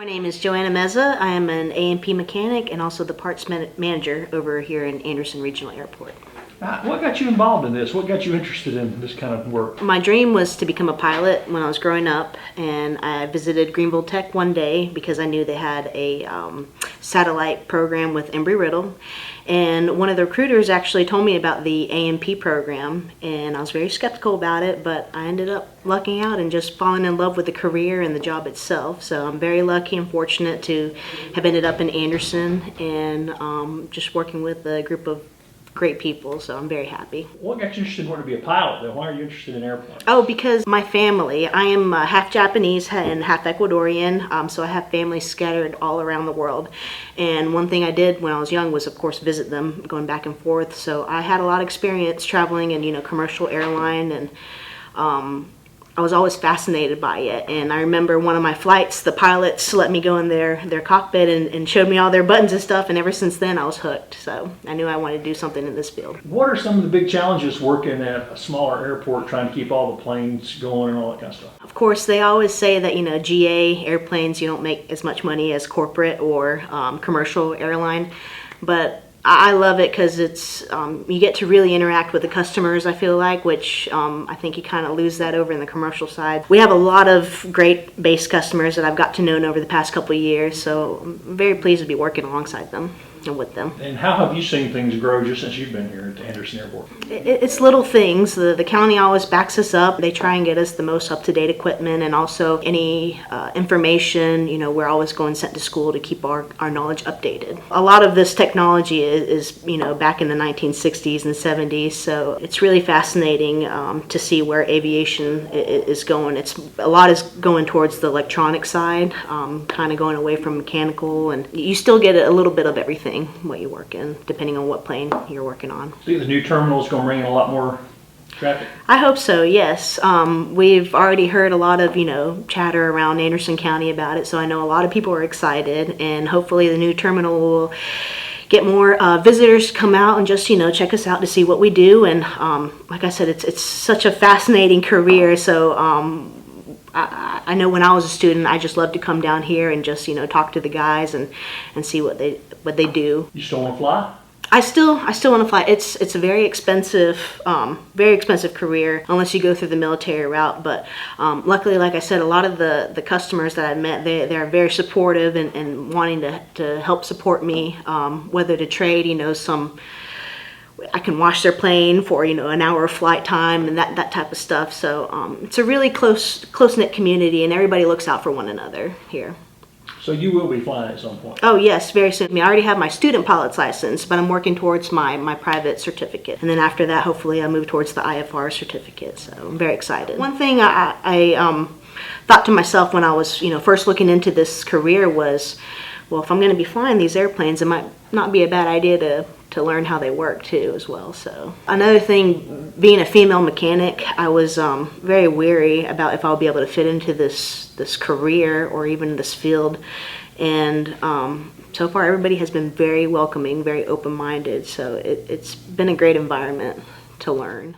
name is Joanna Meza. I am an A&P mechanic and also the parts manager over here in Anderson Regional Airport. What got you involved in this? What got you interested in this kind of work? My dream was to become a pilot when I was growing up, and I visited Greenville Tech one day because I knew they had a satellite program with Embry-Riddle, and one of the recruiters actually told me about the A&P program, and I was very skeptical about it, but I ended up lucking out and just falling in love with the career and the job itself. So I'm very lucky and fortunate to have ended up in Anderson and just working with a group of great people, so I'm very happy. What got you interested in wanting to be a pilot, though? Why are you interested in airplanes? Oh, because my family, I am half Japanese and half Ecuadorian, so I have family scattered all around the world. And one thing I did when I was young was, of course, visit them, going back and forth. So I had a lot of experience traveling in, commercial airline, and I was always fascinated by it. And I remember one of my flights, the pilots let me go in their cockpit and showed me all their buttons and stuff, and ever since then I was hooked. So I knew I wanted to do something in this field. What are some of the big challenges working at a smaller airport, trying to keep all the planes going and all that kind of stuff? Of course, they always say that, GA airplanes, you don't make as much money as corporate or commercial airline, but I love it because it's you get to really interact with the customers, I feel like, which I think you kind of lose that over in the commercial side. We have a lot of great base customers that I've got to know over the past couple of years, so I'm very pleased to be working alongside them and with them. And how have you seen things grow just since you've been here at Anderson Airport? It's little things. The county always backs us up. They try and get us the most up-to-date equipment, and also any information, we're always going sent to school to keep our knowledge updated. A lot of this technology is back in the 1960s and 70s, so it's really fascinating to see where aviation is going. A lot is going towards the electronic side, kind of going away from mechanical, and you still get a little bit of everything what you work in, depending on what plane you're working on. See, the new terminal is going to bring in a lot more traffic. I hope so, yes. We've already heard a lot of, chatter around Anderson County about it, so I know a lot of people are excited, and hopefully the new terminal will get more visitors to come out and just, check us out to see what we do. And like I said, it's such a fascinating career, so I know when I was a student, I just loved to come down here and just, talk to the guys and see what they do. You still want to fly? I still want to fly. It's a very expensive career unless you go through the military route. But luckily, like I said, a lot of the customers that I've met, they are very supportive and wanting to help support me, whether to trade, I can wash their plane for, an hour of flight time and that type of stuff. So it's a really close-knit community, and everybody looks out for one another here. So you will be flying at some point? Oh yes, very soon. I already have my student pilot's license, but I'm working towards my private certificate. And then after that, hopefully I'll move towards the IFR certificate. So I'm very excited. One thing I thought to myself when I was, first looking into this career was, well, if I'm going to be flying these airplanes, it might not be a bad idea to learn how they work too as well. So another thing, being a female mechanic, I was very weary about if I'll be able to fit into this career or even this field. And so far everybody has been very welcoming, very open-minded, so it's been a great environment to learn.